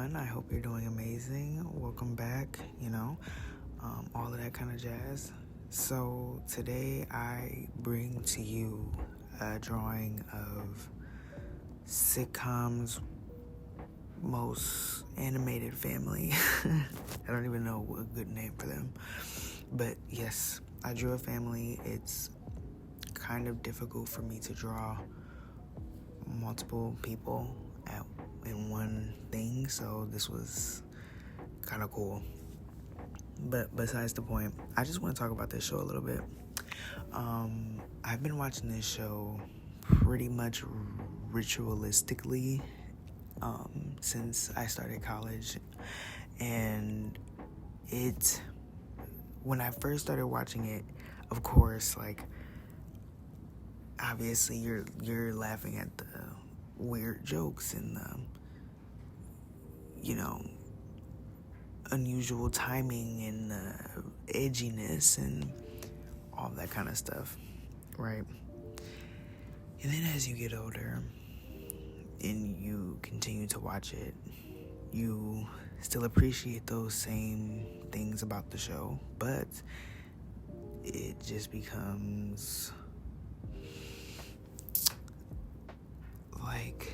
everyone. I hope you're doing amazing. Welcome back, all of that kind of jazz. So today I bring to you a drawing of sitcom's most animated family. I don't even know a good name for them. But yes, I drew a family. It's kind of difficult for me to draw multiple people in one thing, so this was kind of cool. But besides the point, I just want to talk about this show a little bit. I've been watching this show pretty much ritualistically since I started college, and when I first started watching it, of course, obviously you're laughing at the weird jokes and the unusual timing and edginess and all that kind of stuff, right? And then as you get older and you continue to watch it, you still appreciate those same things about the show, but it just becomes like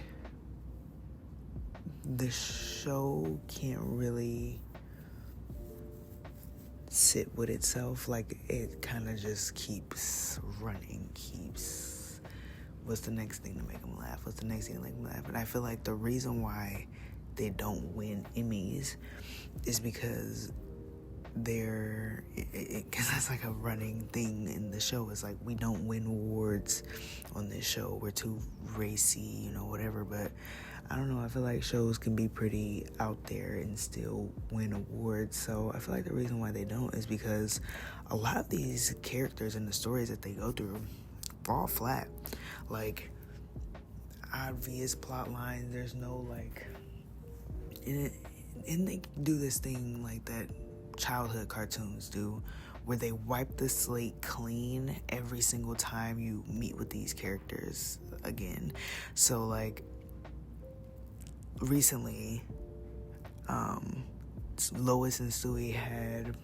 the show can't really sit with itself. Like, it kind of just keeps running, what's the next thing to make them laugh, and I feel like the reason why they don't win Emmys is because because that's like a running thing in the show. It's like, we don't win awards on this show, we're too racy, whatever. But I don't know, I feel like shows can be pretty out there and still win awards. So I feel like the reason why they don't is because a lot of these characters and the stories that they go through fall flat. Like, obvious plot lines, there's no and they do this thing like that childhood cartoons do, where they wipe the slate clean every single time you meet with these characters again. So recently, Lois and Stewie had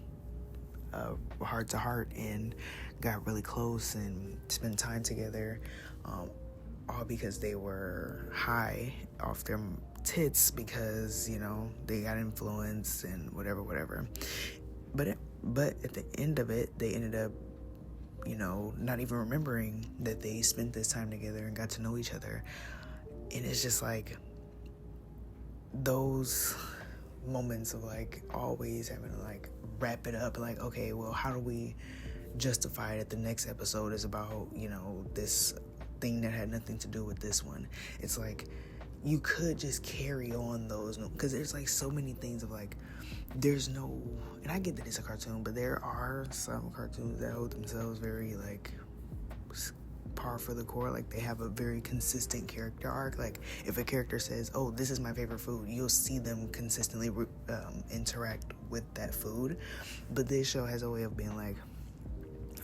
a heart-to-heart and got really close and spent time together, all because they were high off their tits because, they got influenced and whatever. But at the end of it, they ended up, not even remembering that they spent this time together and got to know each other. And it's just like those moments of always having to wrap it up, okay, well, how do we justify it that the next episode is about, this thing that had nothing to do with this one? It's like, you could just carry on those, because there's so many things of there's no, and I get that it's a cartoon, but there are some cartoons that hold themselves very par for the core. They have a very consistent character arc. If a character says, oh, this is my favorite food, you'll see them consistently interact with that food. But this show has a way of being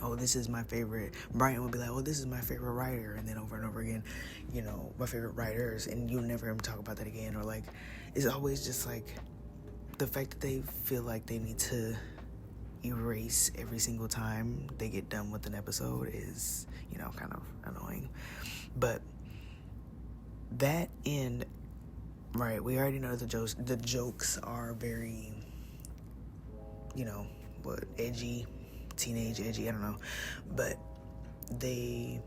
oh, this is my favorite. Brian would be like, oh, this is my favorite writer, and then over and over again, my favorite writers, and you'll never hear him talk about that again. Or it's always just the fact that they feel like they need to erase every single time they get done with an episode is, kind of annoying. But that end, right, we already know that the jokes are very, edgy, teenage edgy, I don't know, but they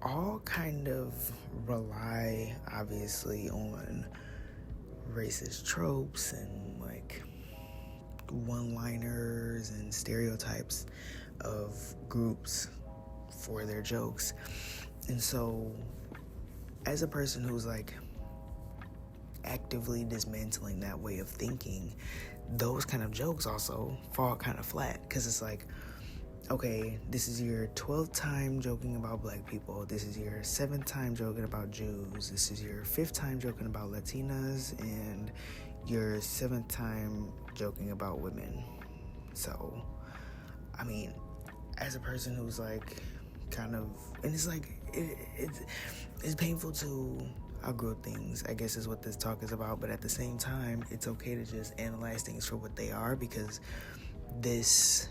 all kind of rely, obviously, on racist tropes and one-liners and stereotypes of groups for their jokes. And so, as a person who's actively dismantling that way of thinking, those kind of jokes also fall kind of flat, because it's okay, this is your 12th time joking about black people, this is your 7th time joking about Jews, this is your 5th time joking about Latinas, and your 7th time joking about women. So, I mean, as a person who's kind of, and it's it's painful to outgrow things, I guess is what this talk is about. But at the same time, it's okay to just analyze things for what they are, because this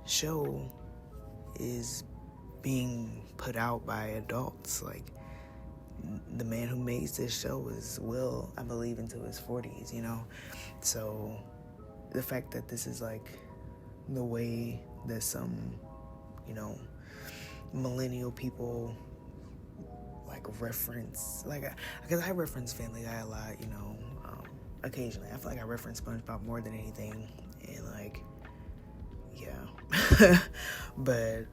show is being put out by adults. Like, the man who makes this show is Will, I believe, into his 40s, you know? So the fact that this is like the way that some, you know, millennial people like reference, like, because I reference Family Guy a lot, you know, occasionally. I feel like I reference SpongeBob more than anything, and like, yeah. But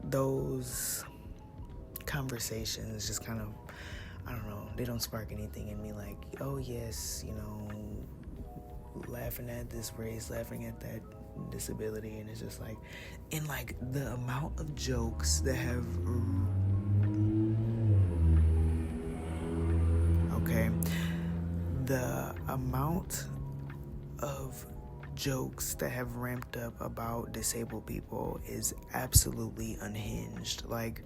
those conversations just kind of, I don't know, they don't spark anything in me, like, oh yes, you know, laughing at this race, laughing at that disability. And it's just like, and like the amount of jokes that have, the amount of jokes that have ramped up about disabled people is absolutely unhinged. Like,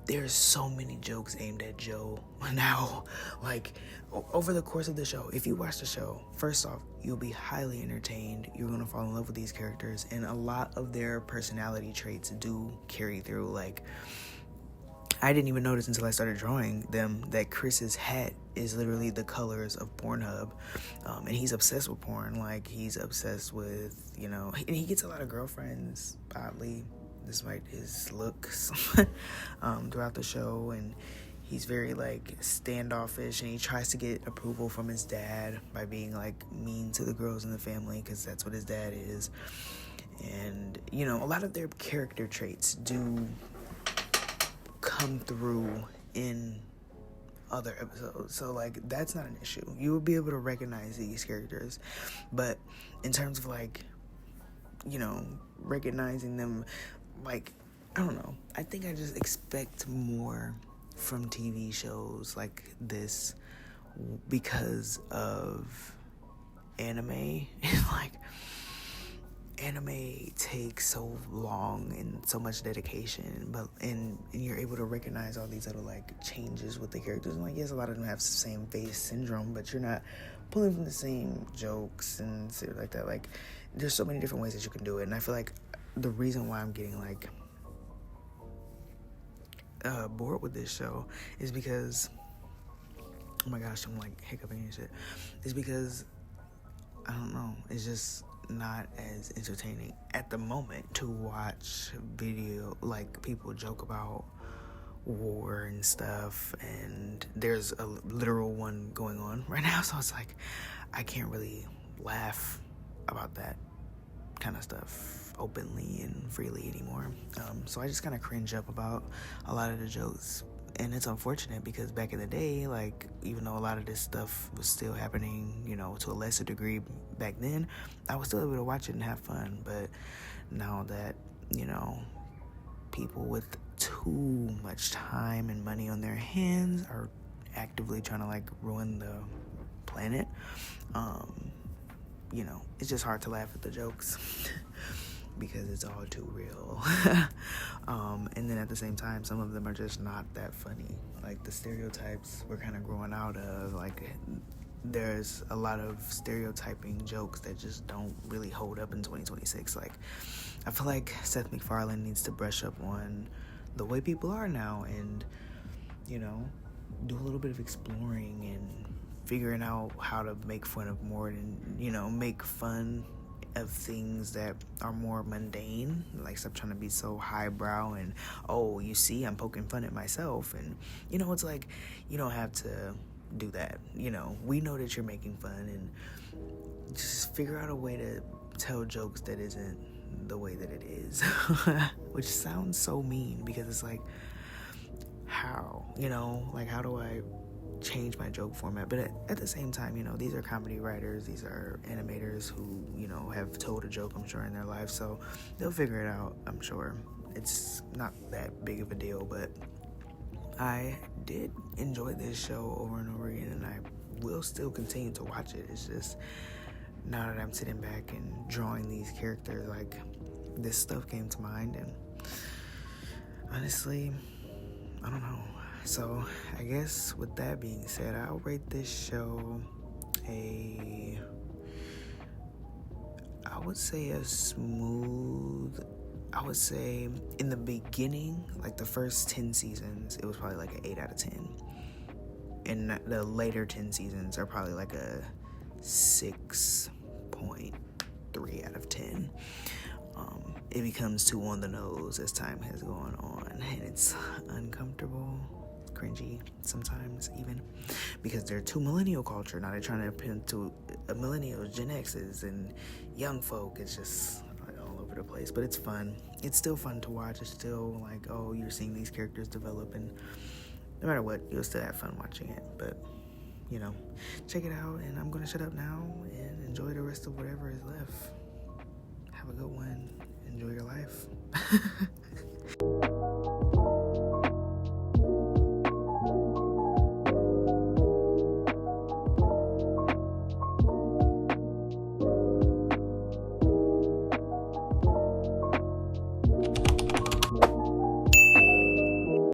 there's so many jokes aimed at Joe now. Like, over the course of the show, if you watch the show, first off, you'll be highly entertained. You're gonna fall in love with these characters, and a lot of their personality traits do carry through. Like, I didn't even notice until I started drawing them that Chris's hat is literally the colors of Pornhub, and he's obsessed with porn. Like, he's obsessed with, you know, and he gets a lot of girlfriends, oddly, despite his looks, throughout the show. And he's very like standoffish, and he tries to get approval from his dad by being like mean to the girls in the family, because that's what his dad is. And, you know, a lot of their character traits do come through in other episodes, so like, that's not an issue. You will be able to recognize these characters. But in terms of like, you know, recognizing them, like, I don't know, I think I just expect more from TV shows like this because of anime. And like, anime takes so long and so much dedication, but and you're able to recognize all these little like changes with the characters. And like, yes, a lot of them have the same face syndrome, but you're not pulling from the same jokes and shit like that. Like, there's so many different ways that you can do it. And I feel like the reason why I'm getting like bored with this show is because, oh my gosh, I'm like hiccuping and shit, is because, I don't know, it's just not as entertaining at the moment to watch video, like, people joke about war and stuff, and there's a literal one going on right now, so it's like, I can't really laugh about that kind of stuff openly and freely anymore. So I just kind of cringe up about a lot of the jokes. And it's unfortunate because back in the day, like, even though a lot of this stuff was still happening, you know, to a lesser degree back then, I was still able to watch it and have fun. But now that, you know, people with too much time and money on their hands are actively trying to, like, ruin the planet, you know, it's just hard to laugh at the jokes because it's all too real. And then at the same time, some of them are just not that funny. Like, the stereotypes we're kind of growing out of, like, there's a lot of stereotyping jokes that just don't really hold up in 2026. Like, I feel like Seth MacFarlane needs to brush up on the way people are now and, you know, do a little bit of exploring and figuring out how to make fun of more than, you know, make fun of things that are more mundane. Like, stop trying to be so highbrow and, oh, you see, I'm poking fun at myself. And, you know, it's like, you don't have to do that. You know, we know that you're making fun, and just figure out a way to tell jokes that isn't the way that it is. Which sounds so mean, because it's like, how? You know, like, how do I change my joke format? But at the same time, you know, these are comedy writers, these are animators who, you know, have told a joke, I'm sure, in their life, so they'll figure it out, I'm sure. It's not that big of a deal. But I did enjoy this show over and over again, and I will still continue to watch it. It's just, now that I'm sitting back and drawing these characters, like, this stuff came to mind, and honestly, I don't know. So I guess with that being said, I'll rate this show I would say in the beginning, like the first 10 seasons, it was probably like an 8 out of 10. And the later 10 seasons are probably like a 6.3 out of 10. It becomes too on the nose as time has gone on, and it's uncomfortable, cringy sometimes even, because they're too millennial culture. Now they're trying to appeal to millennials, Gen X's, and young folk. It's just all over the place, but it's fun. It's still fun to watch. It's still like, oh, you're seeing these characters develop, and no matter what, you'll still have fun watching it. But check it out, and I'm gonna shut up now and enjoy the rest of whatever is left. Have a good one. Enjoy your life.